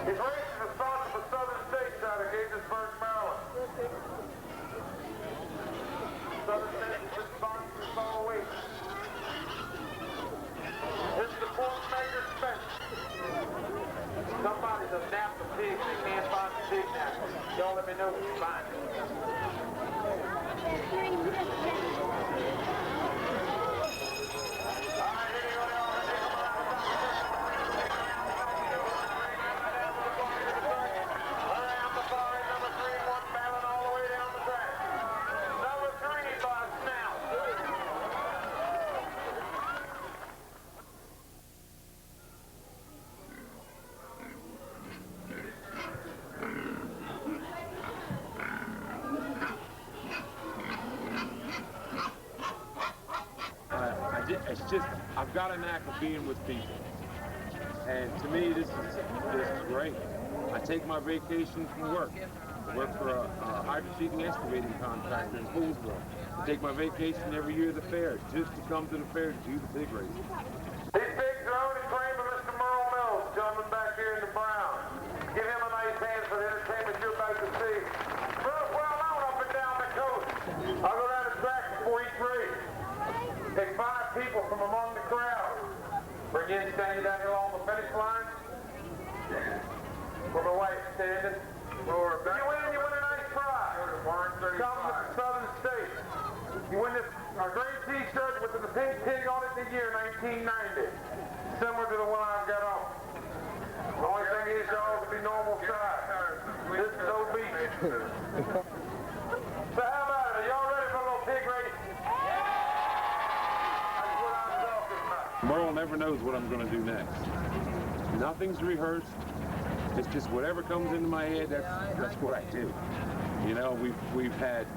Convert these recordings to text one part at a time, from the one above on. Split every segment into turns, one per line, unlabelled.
He's racing the sponsor for Southern States out of Gaithersburg, Maryland. Southern States has been sponsoring all week. This is the fourth major Spence. Somebody's a nap the pig. They can't find the pig now. Y'all let me know when you find it.
It's just, I've got a knack of being with people. And to me, this is great. I take my vacation from work. I work for a hydro-seeking excavating contractor in Poolsville. I take my vacation every year at the fair, just to come to the fair to do the pig race.
These pigs are owned and claimed by Mr. Merle Mills, gentleman back here in the brown. Give him a nice hand for the entertainment you're about to see. Merle's well known up and down the coast. I'll go down the track before each race. Take 5 people from among the crowd. Bring in, stand you down here along the finish line. Where my wife's standing. You win a nice prize. Come from the Southern States. You win this great t-shirt with the pink pig on it in the year 1990. Similar to the one I've got on. The only thing is y'all can be normal size. This is obese. So how about it? Are y'all ready for a little pig race?
Merle never knows what I'm going to do next. Nothing's rehearsed. It's just whatever comes into my head, that's what I do. You know, we've had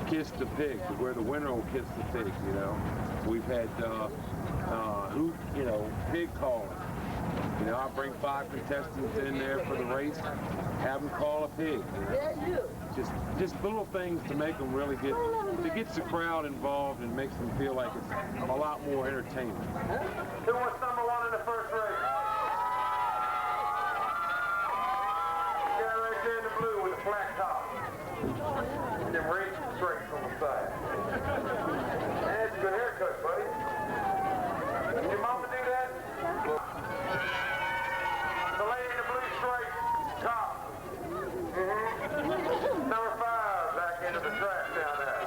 kiss the pig, where the winner will kiss the pig, you know. We've had pig calling. You know, I bring 5 contestants in there for the race, have them call a pig. You know? Just little things to make them really gets the crowd involved and makes them feel like it's a lot more entertainment.
Who was number 1 in the first race? The guy right there in the blue with the flat top. And them racing straight on the side. That's a good haircut, buddy. Did your mama do that? The lady in the blue straight top. Number 5 back into the track down there.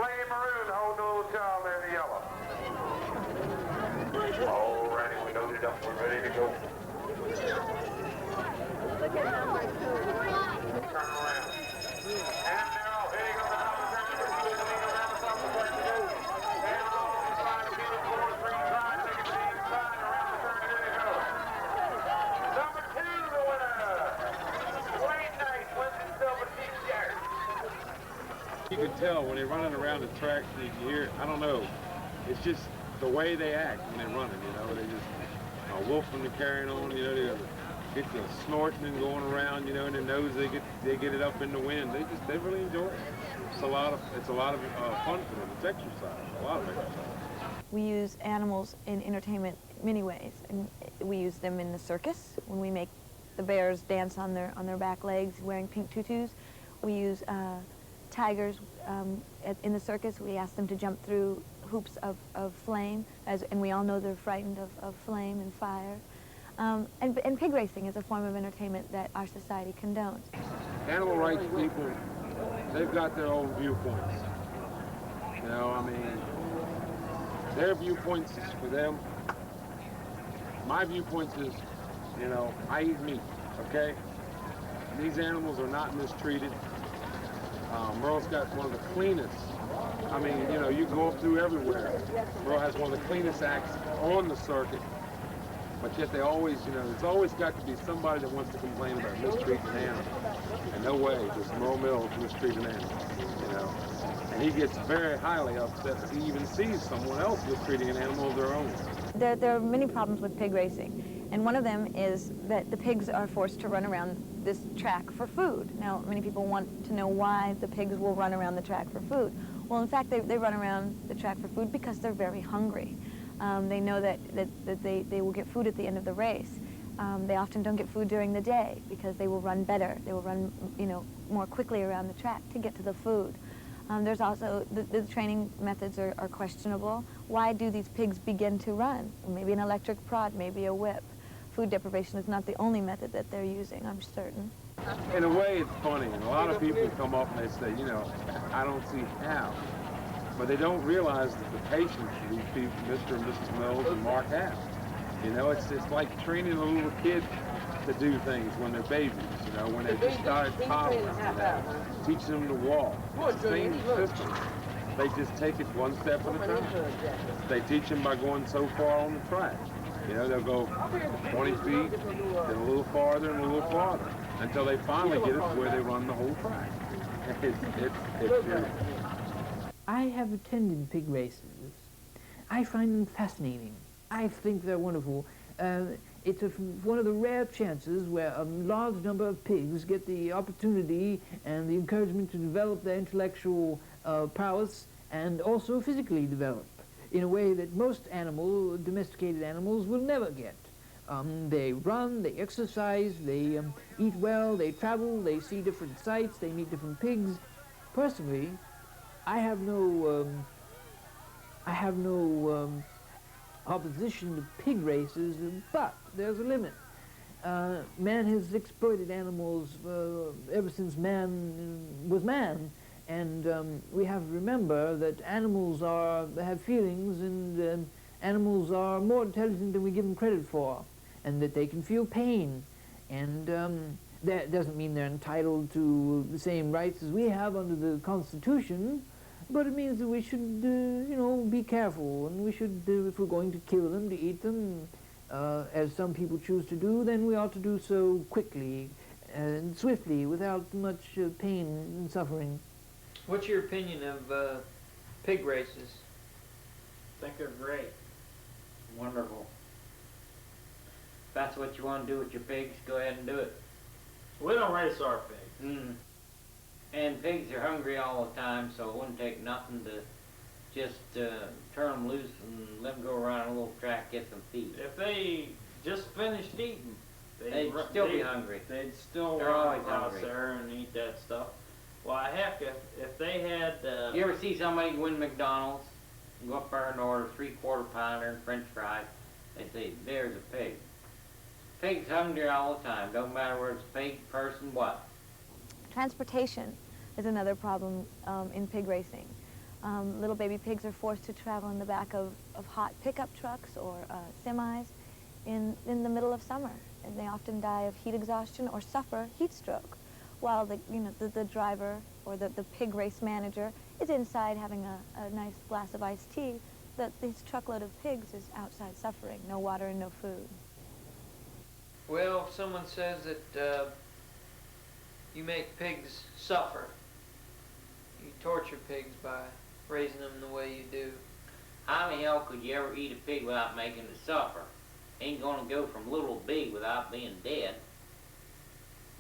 Lady maroon holding the little child there in the yellow. Alrighty, we loaded up. We're ready to go. Turn around. And now, hitting on the top of the track. Hitting around the top of the track to go. And along the side, the people 4, 3, 5, taking the inside around the turn. Here they go. Number 2, the winner. Wayne Knight wins himself a t-shirt.
You can tell when they're running around the track, you hear, I don't know, it's just the way they act when they're running, you know, they just wolfing and carrying on, you know, they get the snorting and going around, you know, in their nose, they get it up in the wind. They really enjoy it. It's a lot of fun for them. It's exercise, a lot of exercise.
We use animals in entertainment many ways, and we use them in the circus when we make the bears dance on their back legs wearing pink tutus. We use tigers in the circus. We ask them to jump through hoops of flame, and we all know they're frightened of flame and fire. And pig racing is a form of entertainment that our society condones.
Animal rights people, they've got their own viewpoints. You know, I mean, their viewpoints is for them. My viewpoints is, you know, I eat meat, okay? These animals are not mistreated. Merle's got one of the cleanest. I mean, you know, you go up through everywhere. Merle has one of the cleanest acts on the circuit. But yet they always, you know, there's always got to be somebody that wants to complain about mistreating animals. And no way does Merle Mills mistreat an animal, you know. And he gets very highly upset if he even sees someone else mistreating an animal of their own.
There are many problems with pig racing. And one of them is that the pigs are forced to run around this track for food. Now, many people want to know why the pigs will run around the track for food. Well, in fact, they run around the track for food because they're very hungry. They know that they will get food at the end of the race. They often don't get food during the day because they will run better. They will run, more quickly around the track to get to the food. There's also, the training methods are questionable. Why do these pigs begin to run? Maybe an electric prod, maybe a whip. Food deprivation is not the only method that they're using, I'm certain.
In a way, it's funny. And a lot of people come up and they say, I don't see how. But they don't realize that the patience these people, Mr. and Mrs. Mills and Mark have. It's like training a little kid to do things when they're babies, when they just start toddlers, teach them to walk. It's the same system. They just take it one step at a time. They teach them by going so far on the track. They'll go 20 feet, then a little farther and a little farther, until they finally get it to where they run the whole track. It's beautiful.
I have attended pig races. I find them fascinating. I think they're wonderful. It's one of the rare chances where a large number of pigs get the opportunity and the encouragement to develop their intellectual prowess and also physically develop in a way that most domesticated animals will never get. They run, they exercise, they eat well, they travel, they see different sights, they meet different pigs. Personally, I have no opposition to pig races, but there's a limit. Man has exploited animals ever since man was man, and we have to remember that animals have feelings, and animals are more intelligent than we give them credit for, and that they can feel pain, and that doesn't mean they're entitled to the same rights as we have under the Constitution. But it means that we should, be careful, and we should, if we're going to kill them, to eat them, as some people choose to do, then we ought to do so quickly and swiftly, without much pain and suffering.
What's your opinion of pig races?
I think they're great. Wonderful. If that's what you want to do with your pigs, go ahead and do it.
We don't race our pigs.
And pigs are hungry all the time, so it wouldn't take nothing to just turn them loose and let them go around a little track, get some feed.
If they just finished eating,
they'd still be hungry.
They'd still
They're
run
always
across
hungry.
there and eat that stuff. Well, heck, if they had...
You ever see somebody go in McDonald's and go up there and order 3/4 pounder and french fries? They say, there's a pig. Pig's hungry all the time, don't matter whether it's a pig, person, what.
Transportation is another problem in pig racing. Little baby pigs are forced to travel in the back of hot pickup trucks or semis in the middle of summer, and they often die of heat exhaustion or suffer heat stroke, while the driver or the pig race manager is inside having a nice glass of iced tea. This truckload of pigs is outside suffering, no water and no food.
Well, someone says that you make pigs suffer. You torture pigs by raising them the way you do.
How the hell could you ever eat a pig without making it suffer? Ain't gonna go from little to big without being dead.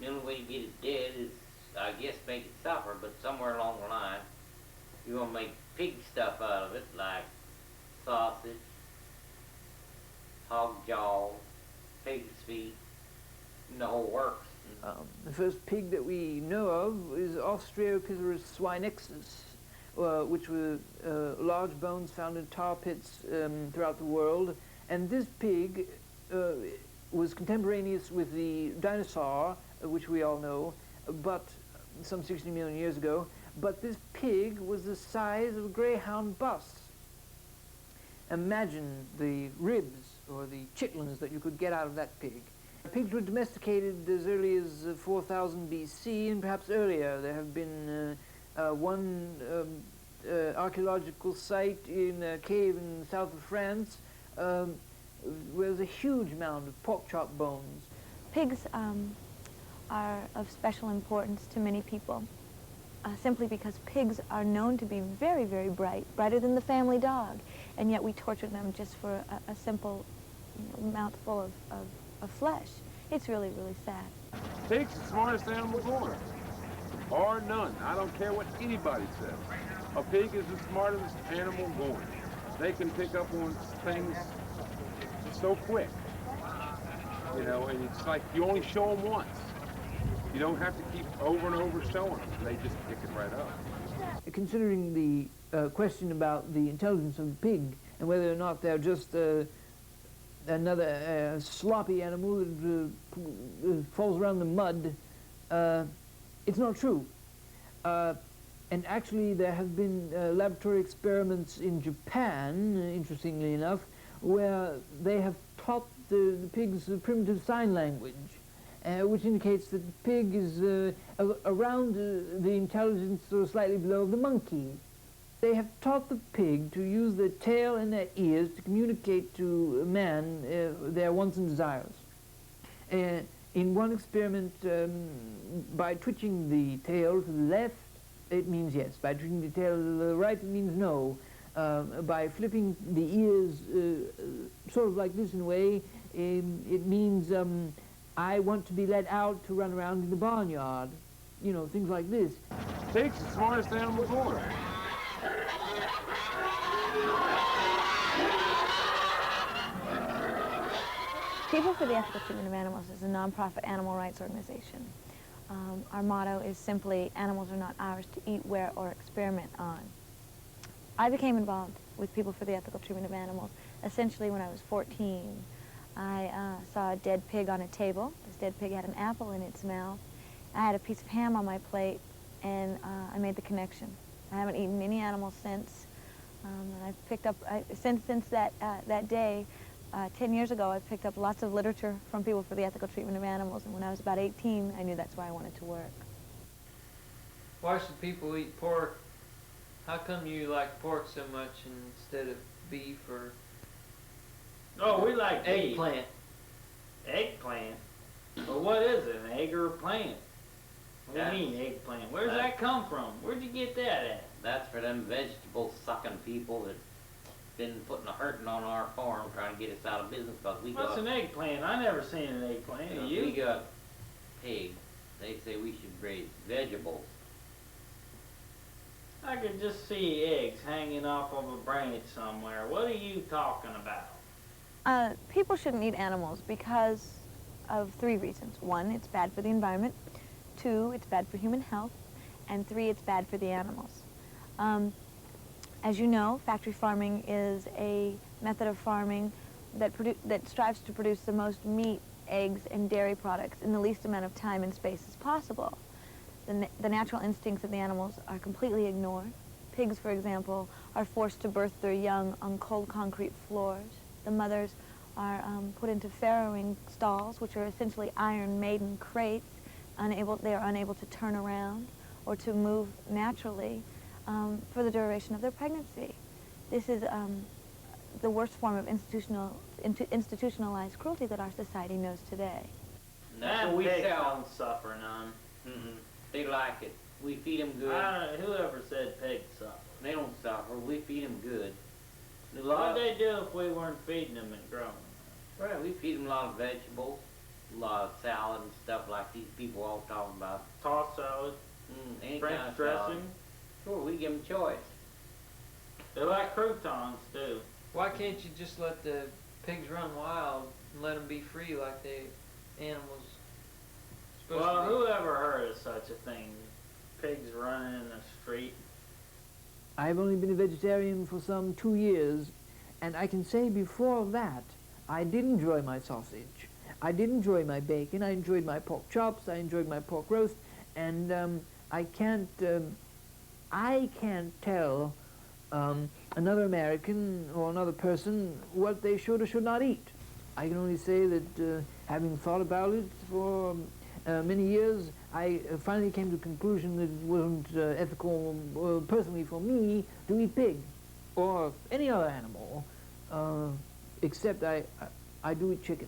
The only way to get it dead is, I guess, make it suffer, but somewhere along the line, you're gonna make pig stuff out of it, like sausage, hog jaw, pig's feet, and the whole works.
The first pig that we know of is Australopithecus swinexus, which were large bones found in tar pits throughout the world. And this pig was contemporaneous with the dinosaur, which we all know, but some 60 million years ago. But this pig was the size of a greyhound bus. Imagine the ribs or the chitlins that you could get out of that pig. Pigs were domesticated as early as 4000 BC and perhaps earlier. There have been one archaeological site in a cave in the south of France where there's a huge amount of pork chop bones.
Pigs are of special importance to many people, simply because pigs are known to be very, very bright, brighter than the family dog, and yet we torture them just for a simple mouthful of flesh. It's really, really sad.
Pig's the smartest animal born, or none. I don't care what anybody says. A pig is the smartest animal born. They can pick up on things so quick. You know, and it's like you only show them once. You don't have to keep over and over showing them. They just pick it right up.
Considering the question about the intelligence of the pig and whether or not they're just another sloppy animal that falls around the mud, it's not true. And actually there have been laboratory experiments in Japan, interestingly enough, where they have taught the pigs primitive sign language, which indicates that the pig is around the intelligence or slightly below the monkey. They have taught the pig to use their tail and their ears to communicate to man their wants and desires. In one experiment, by twitching the tail to the left, it means yes. By twitching the tail to the right, it means no. By flipping the ears sort of like this in a way, it means I want to be let out to run around in the barnyard. You know, things like this.
Pig's the smartest animal born.
People for the Ethical Treatment of Animals is a nonprofit animal rights organization. Our motto is simply, animals are not ours to eat, wear, or experiment on. I became involved with People for the Ethical Treatment of Animals essentially when I was 14. I saw a dead pig on a table. This dead pig had an apple in its mouth. I had a piece of ham on my plate, and I made the connection. I haven't eaten any animals since. And I've picked up, since that day, 10 years ago, I picked up lots of literature from People for the Ethical Treatment of Animals, and when I was about 18, I knew that's where I wanted to work.
Why should people eat pork? How come you like pork so much instead of beef or
Oh, we like beef.
eggplant?
Eggplant? Well, what is it, an egg or a plant? What do you mean eggplant? Where's that come from? Where'd you get that at?
That's for them vegetable-sucking people that been putting a hurting on our farm trying to get us out of business because we
What's
got...
an eggplant? I never seen an eggplant.
Because
You?
we got pigs. They say we should raise vegetables.
I could just see eggs hanging off of a branch somewhere. What are you talking about?
People shouldn't eat animals because of 3 reasons. 1, it's bad for the environment. 2, it's bad for human health. And 3, it's bad for the animals. As you know, factory farming is a method of farming that strives to produce the most meat, eggs, and dairy products in the least amount of time and space as possible. The natural instincts of the animals are completely ignored. Pigs, for example, are forced to birth their young on cold concrete floors. The mothers are put into farrowing stalls, which are essentially iron maiden crates. They are unable to turn around or to move naturally for the duration of their pregnancy. This is the worst form of institutionalized cruelty that our society knows today.
And that's
Them
what we
pigs
sell.
don't suffer none.
They like it. We feed them good.
Whoever said pigs suffer?
They don't suffer. We feed them good.
What'd they do if we weren't feeding them and growing?
Right, we feed them a lot of vegetables, a lot of salad and stuff like these people all talking about.
Tossed salad,
Any
French
kind of
dressing.
salad. Sure, we give them choice.
They like croutons too.
Why can't you just let the pigs run wild and let them be free like the animals supposed
Well,
to be?
whoever heard of such a thing? Pigs running in the street.
I've only been a vegetarian for some 2 years, and I can say before that, I did enjoy my sausage. I did enjoy my bacon. I enjoyed my pork chops. I enjoyed my pork roast, and I can't tell another American or another person what they should or should not eat. I can only say that having thought about it for many years, I finally came to the conclusion that it wasn't ethical personally for me to eat pig or any other animal, except I do eat chicken.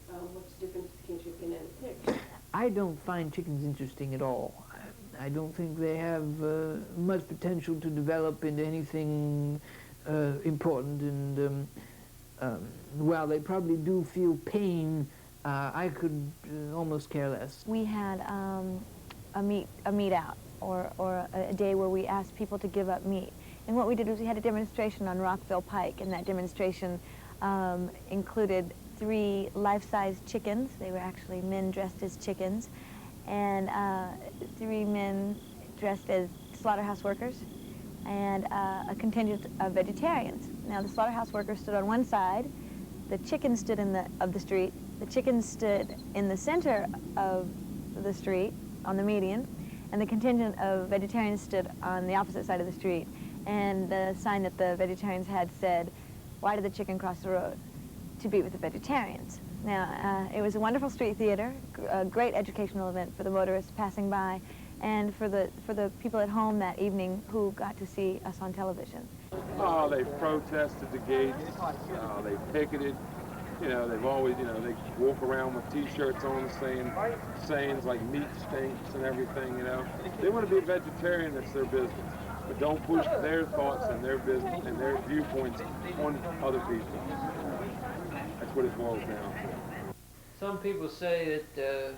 What's the difference between chicken and pig?
I don't find chickens interesting at all. I don't think they have much potential to develop into anything important, and while they probably do feel pain, I could almost care less.
We had a meat out, or a day where we asked people to give up meat. And what we did was we had a demonstration on Rockville Pike, and that demonstration included 3 life-size chickens. They were actually men dressed as chickens, and 3 men dressed as slaughterhouse workers, and a contingent of vegetarians. Now, the slaughterhouse workers stood on one side, the chickens stood of the street, the chickens stood in the center of the street, on the median, and the contingent of vegetarians stood on the opposite side of the street. And the sign that the vegetarians had said, "Why did the chicken cross the road?" To be with the vegetarians. Now, it was a wonderful street theater, a great educational event for the motorists passing by, and for the people at home that evening who got to see us on television.
Oh, they protested the gates. They picketed. You know, they've always, you know, they walk around with T-shirts on saying sayings like "meat stinks" and everything. You know, they want to be a vegetarian. That's their business. But don't push their thoughts and their business and their viewpoints on other people. That's what it boils down to.
Some people say that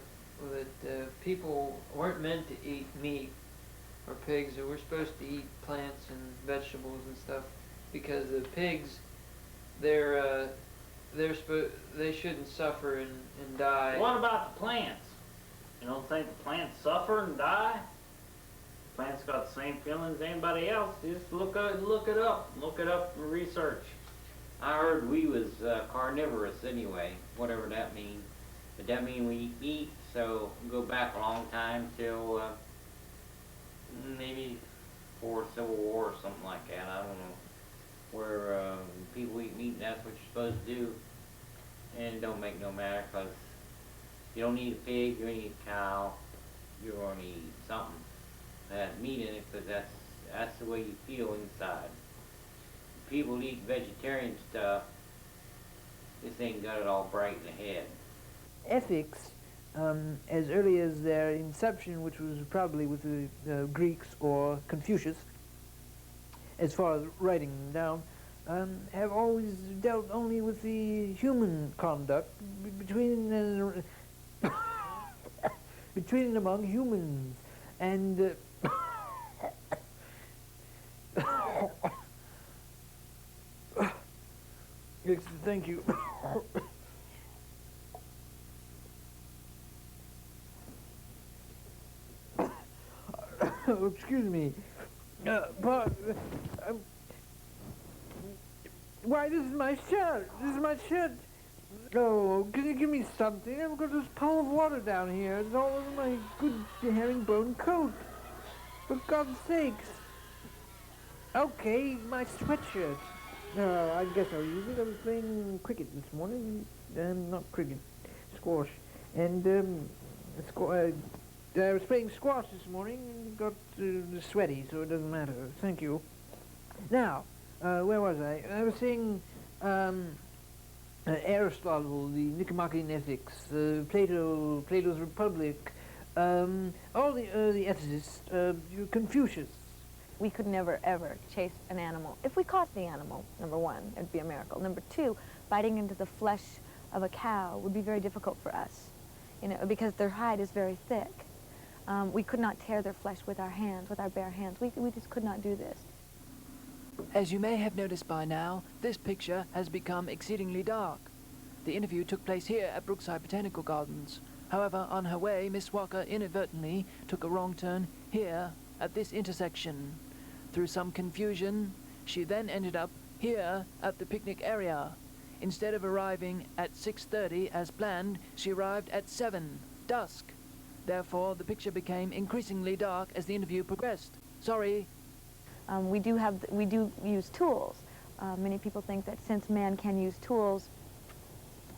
people weren't meant to eat meat or pigs, or we're supposed to eat plants and vegetables and stuff, because the pigs, they shouldn't suffer and die.
What about the plants? You don't think the plants suffer and die? Plants got the same feelings as anybody else. Just look it up and research.
I heard we was carnivorous anyway, whatever that means. But that means we eat, so go back a long time till maybe before Civil War or something like that. I don't know. Where people eat meat, and that's what you're supposed to do. And it don't make no matter, because you don't eat a pig, you don't eat a cow, you're going to eat something that has meat in it, because that's the way you feel inside. People eat vegetarian stuff, this ain't got it all bright in the head.
Ethics, as early as their inception, which was probably with the Greeks or Confucius, as far as writing them down, have always dealt only with the human conduct between and among humans, and yes, thank you. Oh, excuse me. Why, this is my shirt. This is my shirt. Oh, can you give me something? I've got this pile of water down here. It's all over my good herringbone coat. For God's sakes. Okay, my sweatshirt. I guess I'll use it. I was playing cricket this morning. Not cricket, squash. And, I was playing squash this morning and got sweaty, so it doesn't matter. Thank you. Now, where was I? I was saying Aristotle, the Nicomachean Ethics, Plato's Republic, all the early ethicists, Confucius.
We could never, ever chase an animal. If we caught the animal, number one, it'd be a miracle. Number two, biting into the flesh of a cow would be very difficult for us, you know, because their hide is very thick. We could not tear their flesh with our hands, with our bare hands. We just could not do this.
As you may have noticed by now, this picture has become exceedingly dark. The interview took place here at Brookside Botanical Gardens. However, on her way, Miss Walker inadvertently took a wrong turn here at this intersection. Through some confusion, she then ended up here at the picnic area. Instead of arriving at 6:30 as planned, she arrived at 7, dusk. Therefore, the picture became increasingly dark as the interview progressed. Sorry.
We do use tools. Many people think that since man can use tools,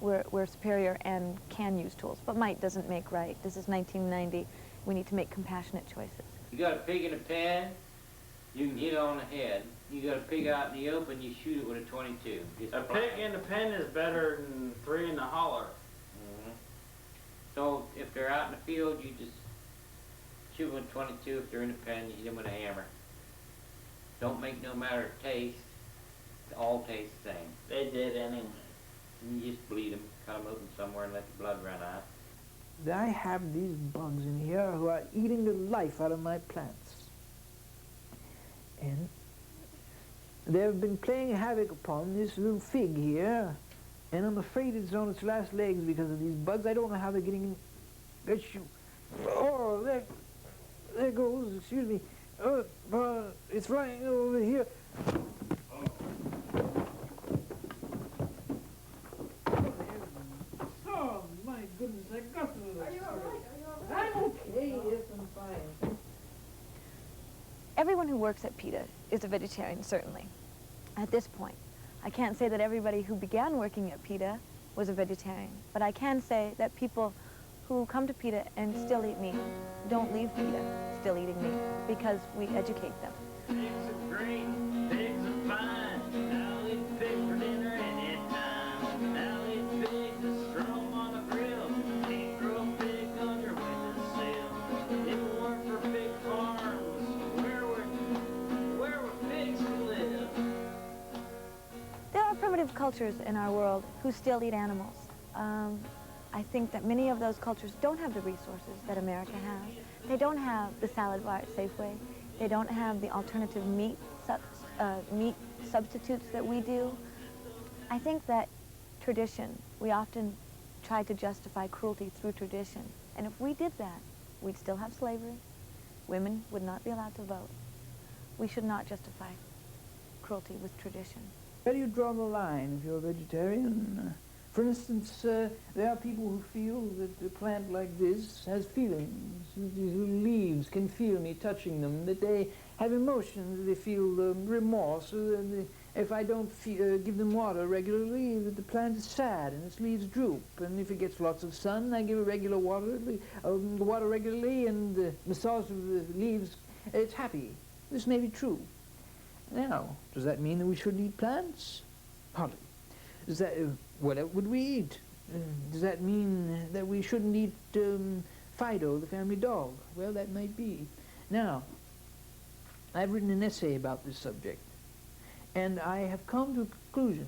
we're superior and can use tools. But might doesn't make right. This is 1990. We need to make compassionate choices.
You got a pig in a pen, you can hit it on the head. You got a pig out in the open, you shoot it with a 22.
A pig in the pen is better than 3 in the holler.
So if they're out in the field, you just shoot with a 22. If they're in the pen, you hit them with a hammer. Don't make no matter of taste. They all taste the same.
They did anyway.
And you just bleed them, cut them open somewhere and let the blood run out.
I have these bugs in here who are eating the life out of my plants. And they've been playing havoc upon this little fig here, And I'm afraid it's on its last legs because of these bugs. I don't know how they're getting in. Get you. Oh, there goes, excuse me. It's right over here. Oh, my goodness, I got to
Are you all right? Are you all right?
I'm okay, yes, I'm fine.
Everyone who works at PETA is a vegetarian, certainly, at this point. I can't say that everybody who began working at PETA was a vegetarian, but I can say that people who come to PETA and still eat meat don't leave PETA still eating meat because we educate them.
Pigs are great, pigs are fine. I'll eat pig for dinner anytime. I'll eat pigs that strum on a grill. Can't grow a pig on your windowsill. If it weren't for pig farms, where would pigs live?
There are primitive cultures in our world who still eat animals. I think that many of those cultures don't have the resources that America has. They don't have the salad bar at Safeway. They don't have the alternative meat substitutes that we do. I think that tradition, we often try to justify cruelty through tradition. And if we did that, we'd still have slavery. Women would not be allowed to vote. We should not justify cruelty with tradition.
Where do you draw the line if you're a vegetarian? For instance, there are people who feel that a plant like this has feelings, whose leaves can feel me touching them, that they have emotions, they feel remorse. If I don't give them water regularly, the plant is sad and its leaves droop. And if it gets lots of sun, I give it regular water regularly and massage the leaves. It's happy. This may be true. Now, does that mean that we shouldn't eat plants? Hardly. Does that, what would we eat? Does that mean that we shouldn't eat Fido, the family dog? Well, that might be. Now, I've written an essay about this subject, and I have come to a conclusion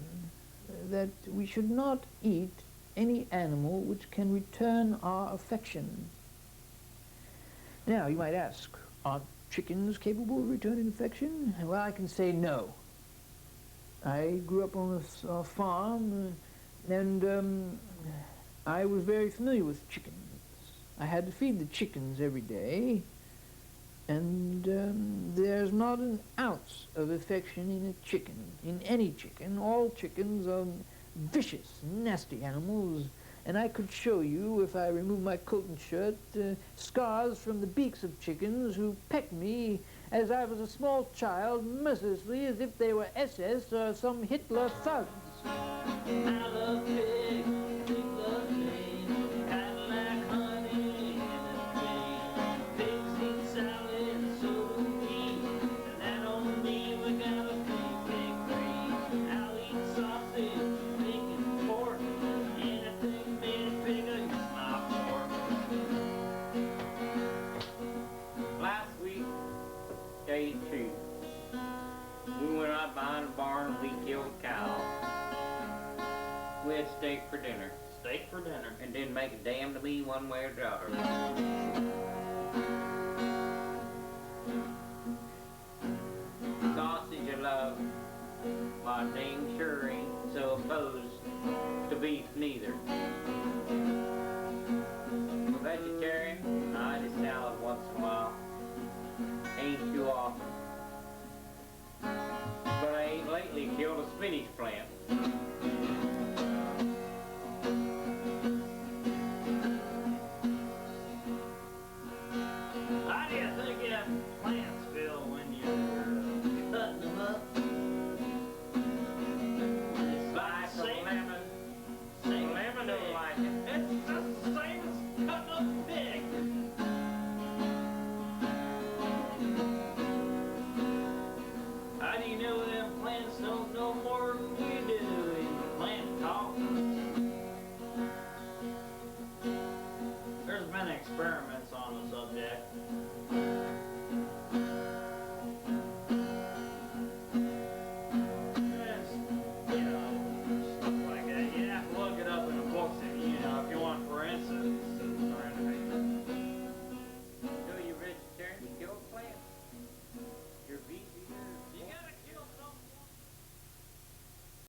that we should not eat any animal which can return our affection. Now, you might ask, aren't chickens capable of returning affection? Well, I can say no. I grew up on a farm, and I was very familiar with chickens. I had to feed the chickens every day, and there's not an ounce of affection in a chicken, in any chicken. All chickens are vicious, nasty animals, and I could show you, if I remove my coat and shirt, scars from the beaks of chickens who pecked me as I was a small child, mercilessly, as if they were SS or some Hitler thugs.
I love pigs, pigs love me, kind of like honey in a tree. Pigs eat salad, and so do we, and that don't mean we got a pig free. I'll eat sausage, bacon, pork, anything made a pig, I use my fork.
Last week, day 2, we went out behind the barn and we killed a cow. We had steak for dinner.
Steak for dinner.
And didn't make a damn to me one way or the other. Sausage I love. My dang